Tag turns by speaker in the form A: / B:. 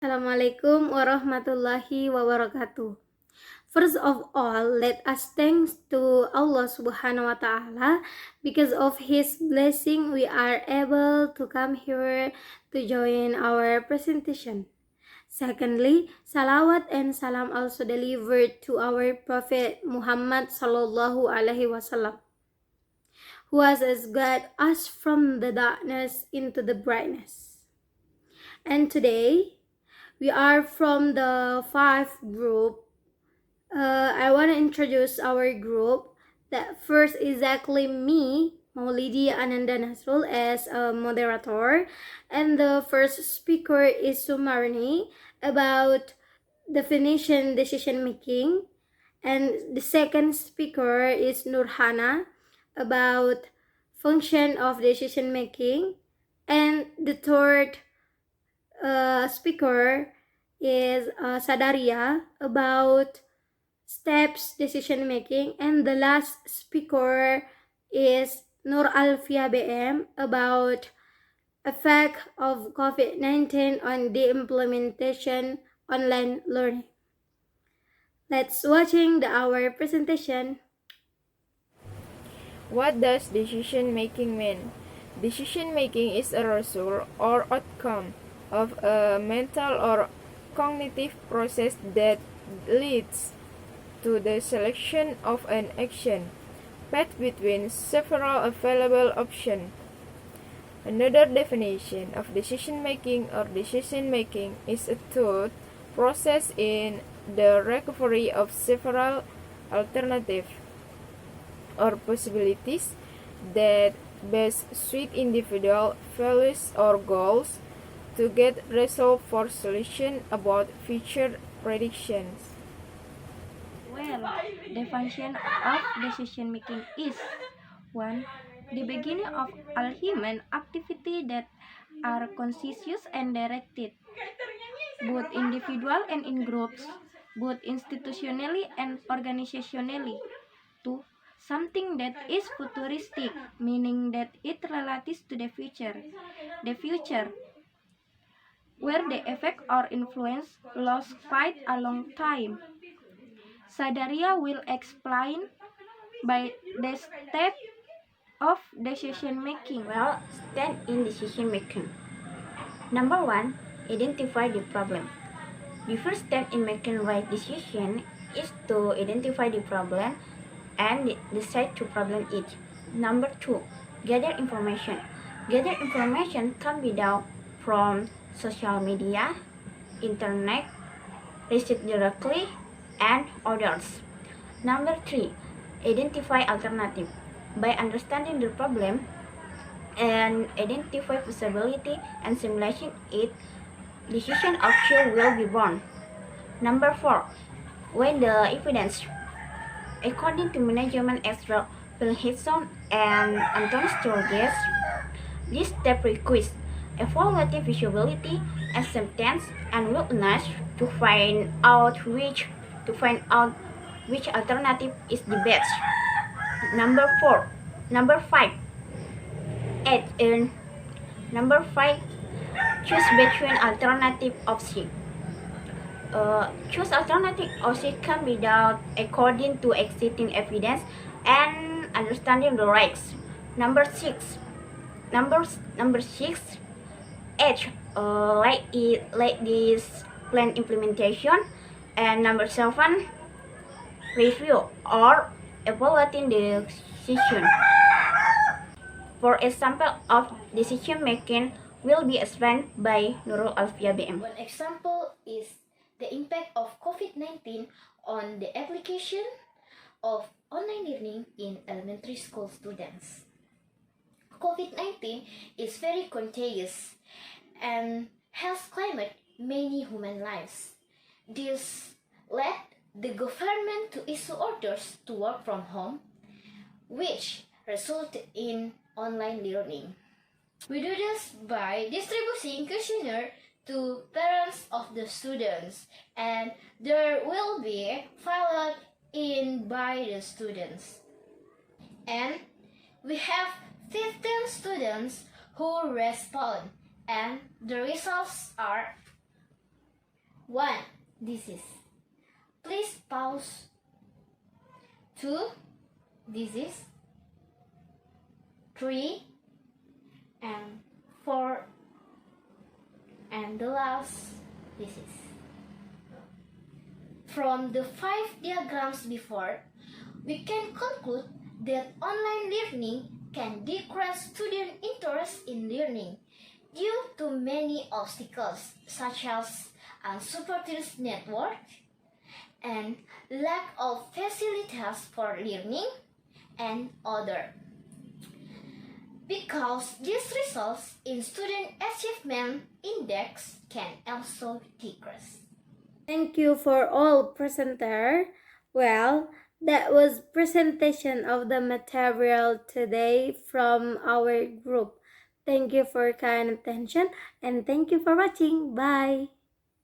A: Assalamualaikum warahmatullahi wabarakatuh. First of all, let us thanks to Allah Subhanahu wa Ta'ala because of His blessing we are able to come here to join our presentation. Secondly, salawat and salam also delivered to our Prophet Muhammad Sallallahu Alaihi Wasallam, who has guided us from the darkness into the brightness. And today, we are from the five group. I want to introduce our group. That first is exactly me, Maulidi Ananda Nasrul, as a moderator, and the first speaker is Sumarni about definition decision making, and the second speaker is Nurhana about function of decision making, and the third speaker is Sadaria about steps decision making, and the last speaker is Nur Alfia BM about effect of COVID-19 on the implementation online learning. Let's watching our presentation.
B: What does decision making mean? Decision making is a result or outcome of a mental or cognitive process that leads to the selection of an action path between several available options. Another definition of decision making or decision making is a thought process in the recovery of several alternatives or possibilities that best suit individual values or goals to get resolve for solution about future predictions.
C: Well, the function of decision making is 1. The beginning of all human activity that are conscious and directed, both individual and in groups, both institutionally and organizationally. 2. Something that is futuristic, meaning that it relates to the future. The future, where the effect or influence lasts quite a long time. Sadaria will explain by the step of decision making.
D: Well, step in decision making. Number one, identify the problem. The first step in making right decision is to identify the problem and decide to problem it. Number two, gather information. Gather information can be done from social media, internet, research directly, and others. Number three, identify alternative. By understanding the problem and identify possibility and simulation it, decision action will be born. Number four, weigh the evidence. According to management expert Phil Hitson and Anton Sturges, this step requires evaluating feasibility, acceptance, and willingness to find out which alternative is the best. Number five, add in. Number five, choose between alternative options. Choose alternative option can be done according to existing evidence and understanding the risks. Number six, number six, H like this plan implementation, and number seven, review or evaluating the decision. For example of decision making will be explained by Nurul Alfia BM.
E: One example is the impact of COVID-19 on the application of online learning in elementary school students. COVID-19 is very contagious and has claimed many human lives. This led the government to issue orders to work from home, which resulted in online learning. We do this by distributing questionnaire to parents of the students, and there will be filled in by the students. And we have 15 students who respond, and the results are 1. Disease. Please pause. 2. Disease. 3. And 4. And the last, disease. From the 5 diagrams before, we can conclude that online learning can decrease student interest in learning due to many obstacles such as unsupported network and lack of facilities for learning and other. Because this results in student achievement index can also decrease.
A: Thank you for all presenter. Well, that was presentation of the material today from our group. Thank you for kind attention and thank you for watching. Bye.